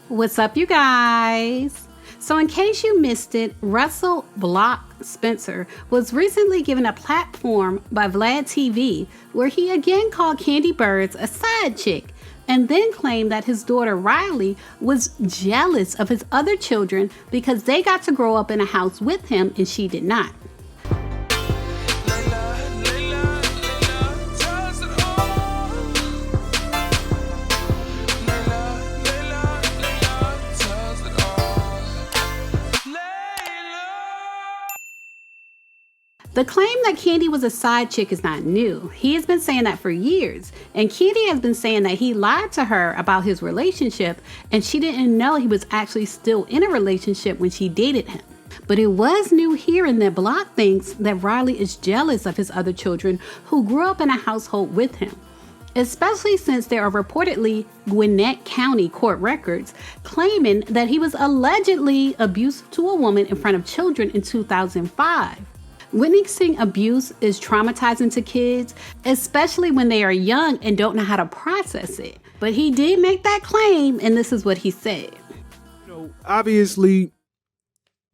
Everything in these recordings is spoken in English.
What's up, you guys? So in case you missed it, Russell Block Spencer was recently given a platform by Vlad TV where he again called Kandi Burruss a side chick and then claimed that his daughter Riley was jealous of his other children because they got to grow up in a house with him and she did not. The claim that Kandi was a side chick is not new. He has been saying that for years. And Kandi has been saying that he lied to her about his relationship and she didn't know he was actually still in a relationship when she dated him. But it was new hearing that Block thinks that Riley is jealous of his other children who grew up in a household with him. Especially since there are reportedly Gwinnett County court records claiming that he was allegedly abusive to a woman in front of children in 2005. Witnessing abuse is traumatizing to kids, especially when they are young and don't know how to process it. But he did make that claim, and this is what he said. Obviously,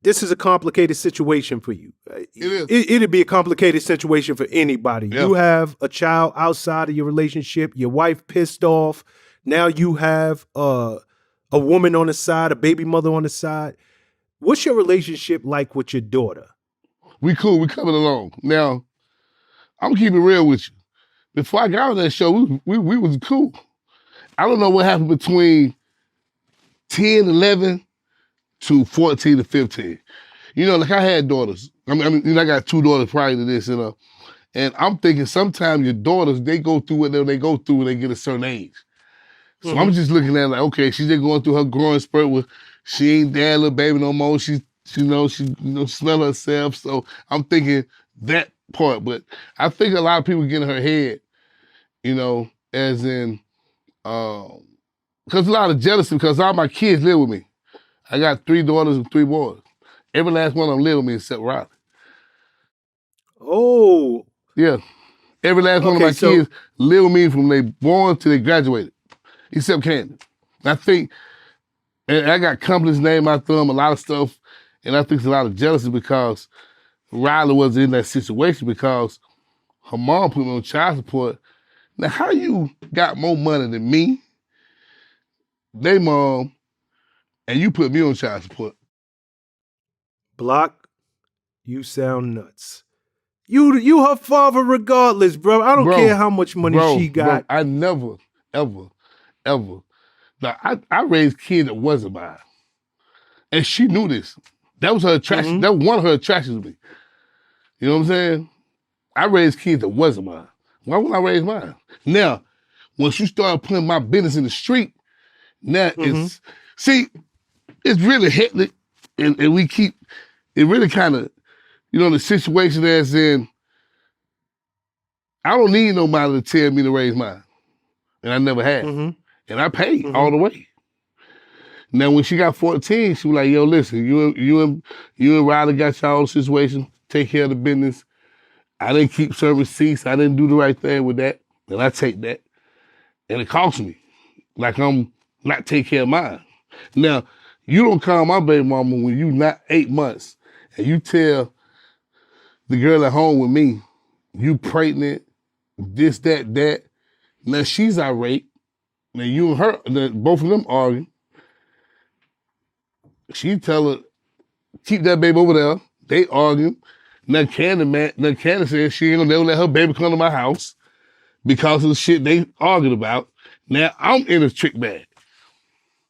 this is a complicated situation for you. It is. It'd be a complicated situation for anybody. Yeah. You have a child outside of your relationship, your wife pissed off. Now you have a woman on the side, a baby mother on the side. What's your relationship like with your daughter? We cool. We coming along. Now, I'm keeping it real with you. Before I got on that show, we was cool. I don't know what happened between 10, 11 to 14 to 15. You know, like I had daughters. I mean, I got two daughters prior to this, and I'm thinking sometimes your daughters, they go through whatever they go through when they get a certain age. So I'm just looking at it like, okay, she's just going through her growing spurt where she ain't that little baby no more. She smell herself. So I'm thinking that part. But I think a lot of people get in her head, as in, because a lot of jealousy, because all my kids live with me. I got 3 daughters and 3 boys. Every last one of them live with me except Riley. Oh. Yeah. Every last one of my kids live with me from they born till they graduated, except Kandi. I think, and I got companies named after them, a lot of stuff. And I think it's a lot of jealousy because Riley was in that situation because her mom put me on child support. Now, how you got more money than me, they mom, and you put me on child support? Block, you sound nuts. You her father regardless, bro. I don't care how much money she got. Bro, I never, ever. Now, I raised kids that wasn't mine. And she knew this. That was her attraction. That was one of her attractions to me. You know what I'm saying? I raised kids that wasn't mine. Why wouldn't I raise mine? Now, once you start putting my business in the street, now it's really hectic, and we keep, it really kind of, the situation as in, I don't need nobody to tell me to raise mine. And I never had. And I paid all the way. Now, when she got 14, she was like, yo, listen, you and Riley got y'all situation, take care of the business. I didn't keep certain receipts. I didn't do the right thing with that. And I take that. And it cost me. Like I'm not taking care of mine. Now, you don't call my baby mama when you not 8 months and you tell the girl at home with me, you pregnant, this, that. Now, she's irate. Now, you and her, both of them arguing. She tell her, keep that baby over there. They argue. Now Kandi says she ain't gonna never let her baby come to my house because of the shit they argued about. Now I'm in a trick bag.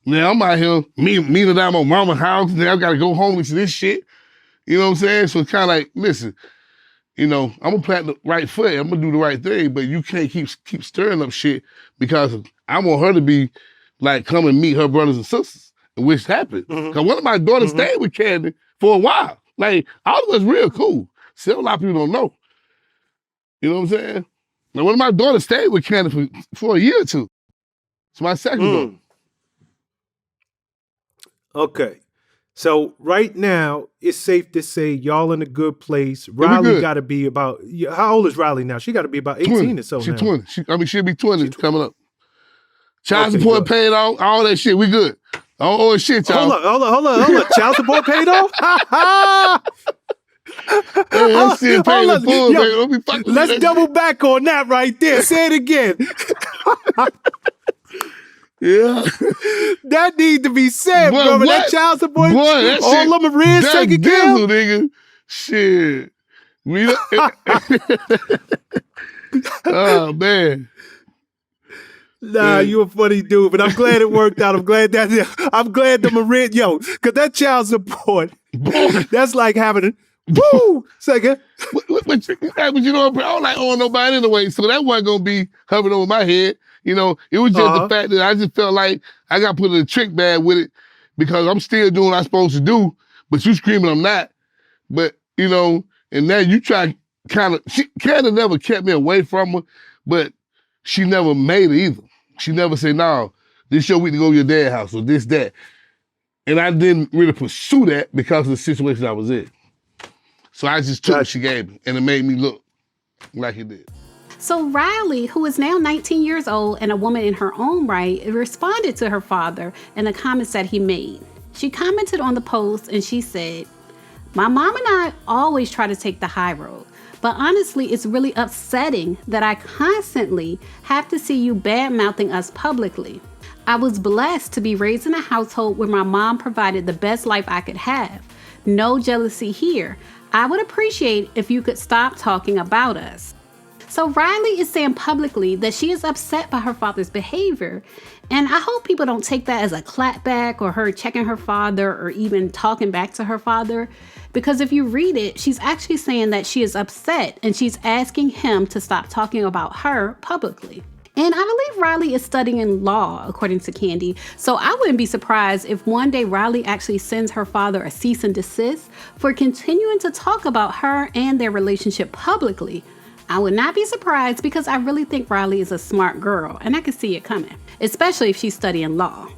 Now I'm out here, me and I'm on mama's house. Now I gotta go home to this shit. You know what I'm saying? So it's kind of like, listen, I'm gonna plant the right foot. I'm gonna do the right thing, but you can't keep stirring up shit because I want her to be like, come and meet her brothers and sisters. Which happened. Because one of my daughters stayed with Kandi for a while. Like, all of us real cool. Still a lot of people don't know. You know what I'm saying? Now, one of my daughters stayed with Kandi for a year or two. It's my second daughter. Okay. So right now, it's safe to say y'all in a good place. Riley got to be about, how old is Riley now? She got to be about 18 20. or so She's now. 20. She'll be 20 coming up. Child support paid, all that shit. We good. Oh, shit, y'all. Hold on. Child support paid off? Hey, that shit paid in full, baby. Don't be fucking with Let's that double shit. back on that right there. Say it again. Yeah. That need to be said, Boy, bro. what? That child support, Boy, that all shit, them arrears that taken care diesel, of. nigga. Shit. We oh, man. Nah, you a funny dude, but I'm glad it worked out. I'm glad the arrears, cause that child support, Boy. that's like having woo, second. But you know, I don't owe nobody anyway, so that wasn't gonna be hovering over my head. You know, it was just the fact that I just felt like I got put in a trick bag with it because I'm still doing what I'm supposed to do, but you screaming I'm not. But, you know, and now you try she kind of never kept me away from her, but she never made it either. She never said, no, this your week to go to your dad's house or this, that. And I didn't really pursue that because of the situation I was in. So I just took what she gave me, and it made me look like it did. So Riley, who is now 19 years old and a woman in her own right, responded to her father in the comments that he made. She commented on the post and she said, "My mom and I always try to take the high road, but honestly, it's really upsetting that I constantly have to see you bad-mouthing us publicly. I was blessed to be raised in a household where my mom provided the best life I could have. No jealousy here. I would appreciate if you could stop talking about us." So Riley is saying publicly that she is upset by her father's behavior. And I hope people don't take that as a clapback or her checking her father or even talking back to her father. Because if you read it, she's actually saying that she is upset and she's asking him to stop talking about her publicly. And I believe Riley is studying law, according to Kandi. So I wouldn't be surprised if one day Riley actually sends her father a cease and desist for continuing to talk about her and their relationship publicly. I would not be surprised because I really think Riley is a smart girl and I can see it coming, especially if she's studying law.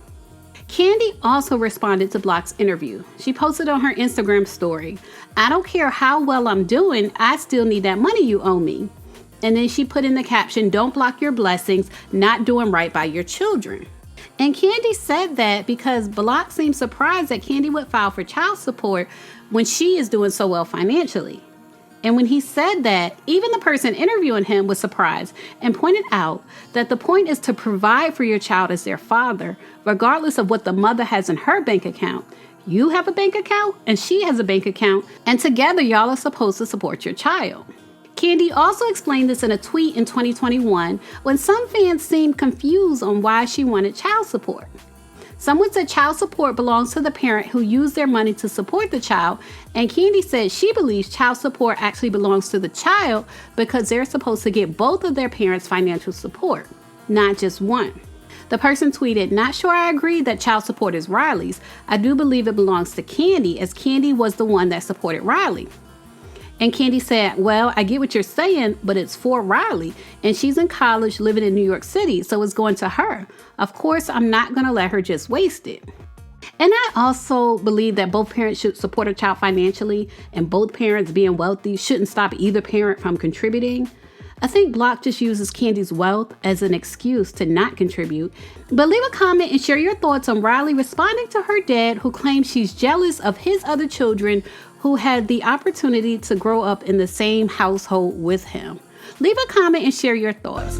Kandi also responded to Block's interview. She posted on her Instagram story, "I don't care how well I'm doing, I still need that money you owe me." And then she put in the caption, "Don't block your blessings, not doing right by your children." And Kandi said that because Block seemed surprised that Kandi would file for child support when she is doing so well financially. And when he said that, even the person interviewing him was surprised and pointed out that the point is to provide for your child as their father, regardless of what the mother has in her bank account. You have a bank account and she has a bank account, and together y'all are supposed to support your child. Kandi also explained this in a tweet in 2021 when some fans seemed confused on why she wanted child support. Someone said child support belongs to the parent who used their money to support the child, and Kandi said she believes child support actually belongs to the child because they're supposed to get both of their parents' financial support, not just one. The person tweeted, "Not sure I agree that child support is Riley's. I do believe it belongs to Kandi, as Kandi was the one that supported Riley." And Kandi said, "Well, I get what you're saying, but it's for Riley, and she's in college living in New York City, so it's going to her. Of course, I'm not going to let her just waste it." And I also believe that both parents should support a child financially, and both parents being wealthy shouldn't stop either parent from contributing. I think Block just uses Kandi's wealth as an excuse to not contribute. But leave a comment and share your thoughts on Riley responding to her dad, who claims she's jealous of his other children who had the opportunity to grow up in the same household with him. Leave a comment and share your thoughts.